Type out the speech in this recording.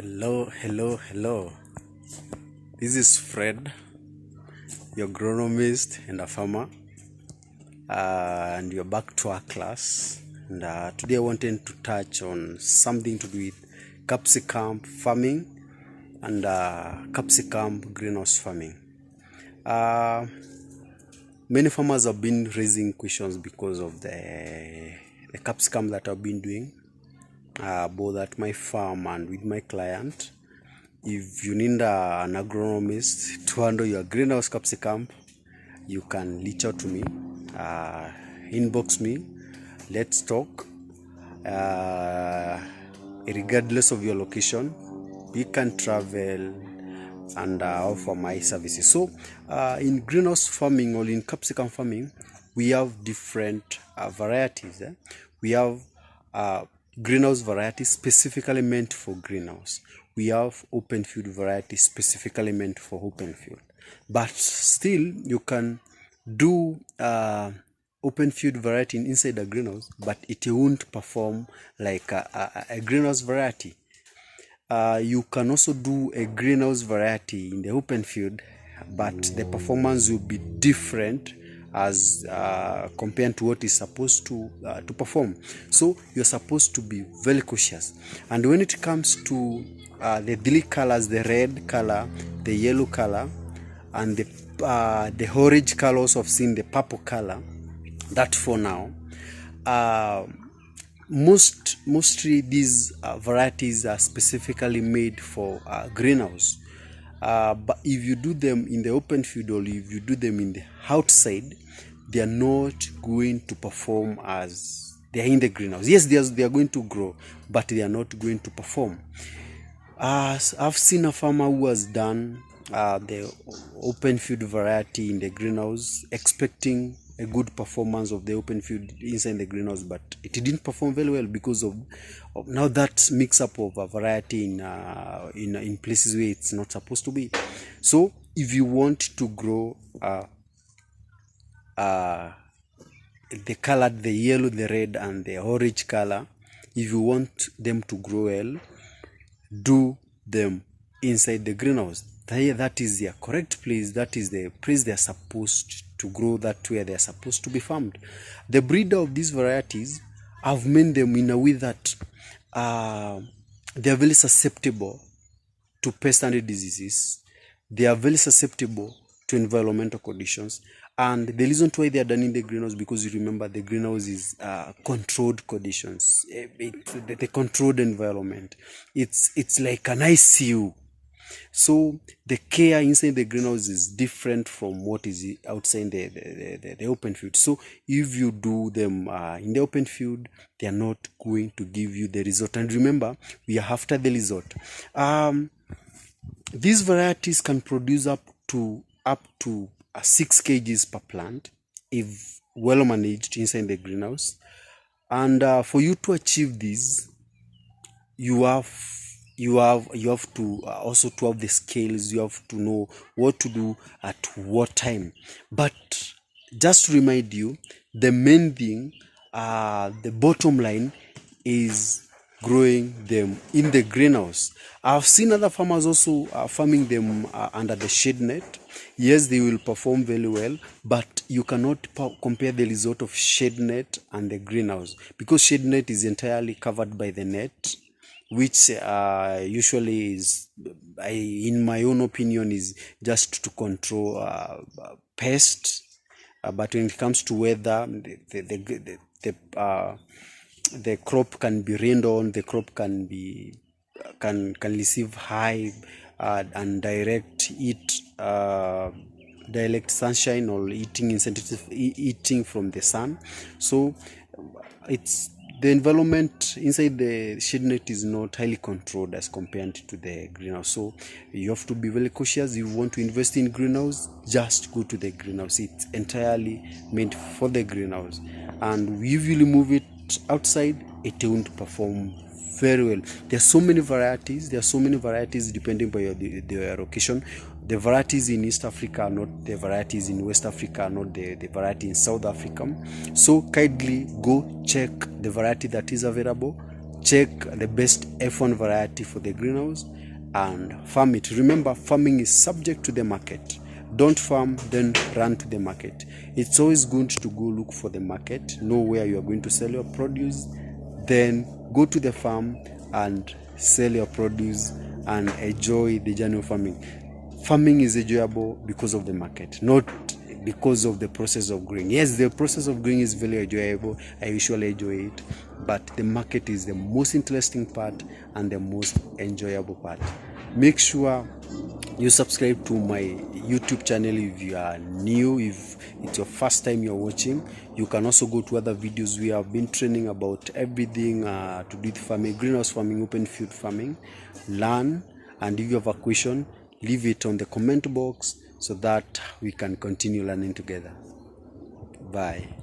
Hello. This is Fred, your agronomist and a farmer, and you're back to our class. And today I wanted to touch on something to do with capsicum farming and capsicum greenhouse farming. Many farmers have been raising questions because of the capsicum that I've been doing, both at my farm and with my client. If you need an agronomist to handle your greenhouse capsicum, you can reach out to me, inbox me, let's talk. Regardless of your location, you can travel and offer my services. So in greenhouse farming or in capsicum farming, we have different varieties. We have greenhouse varieties specifically meant for greenhouse. We have open field varieties specifically meant for open field. But still, you can do open field variety inside a greenhouse, but it won't perform like a greenhouse variety. You can also do a greenhouse variety in the open field, but the performance will be different as compared to what is supposed to perform. So you're supposed to be very cautious. And when it comes to the three colors, the red color, the yellow color, and the orange color, also I've seen the purple color, that for now, mostly these varieties are specifically made for greenhouse. But if you do them in the open field or if you do them in the outside, they are not going to perform as they are in the greenhouse. Yes, they are going to grow, but they are not going to perform. I've seen a farmer who has done the open field variety in the greenhouse, expecting a good performance of the open field inside the greenhouse, but it didn't perform very well because of now that mix up of a variety in places where it's not supposed to be. So if you want to grow the color, the yellow, the red, and the orange color, if you want them to grow well, do them inside the greenhouse. That is their correct place. That is the place they are supposed to grow, that where they are supposed to be farmed. The breeder of these varieties, I've made them in a way that they are very susceptible to pest and diseases. They are very susceptible to environmental conditions. And the reason why they are done in the greenhouse, because you remember the greenhouse is controlled conditions, the controlled environment. It's like an ICU. So the care inside the greenhouse is different from what is outside the open field. So if you do them in the open field, they are not going to give you the result. And remember, we are after the result. These varieties can produce up to 6 kgs per plant if well managed inside the greenhouse. And for you to achieve this, you have to also to have the skills. You have to know what to do at what time. But just to remind you, the main thing, the bottom line is growing them in the greenhouse. I've seen other farmers also farming them under the shade net. Yes, they will perform very well, but you cannot compare the result of shade net and the greenhouse, because shade net is entirely covered by the net, which usually is, in my own opinion, is just to control pests. But when it comes to weather, the crop can be rained on, the crop can receive high and direct sunshine or eating from the sun. So it's the environment inside the shade net is not highly controlled as compared to the greenhouse. So you have to be very cautious. If you want to invest in greenhouse, just go to the greenhouse. It's entirely meant for the greenhouse, and if you remove it outside, it won't perform very well. There are so many varieties depending by your location. The varieties in East Africa are not the varieties in West Africa, are not the variety in South Africa. So kindly go check the variety that is available, check the best F1 variety for the greenhouse and farm it. Remember, farming is subject to the market. Don't farm, then run to the market. It's always good to go look for the market, know where you are going to sell your produce, then go to the farm and sell your produce and enjoy the journey of farming. Farming is enjoyable because of the market, not because of the process of growing. Yes, the process of growing is very enjoyable. I usually enjoy it, but the market is the most interesting part and the most enjoyable part. Make sure you subscribe to my YouTube channel if you are new, if it's your first time you're watching. You can also go to other videos. We have been training about everything to do with farming, greenhouse farming, open field farming. Learn, and if you have a question, leave it on the comment box so that we can continue learning together. Bye.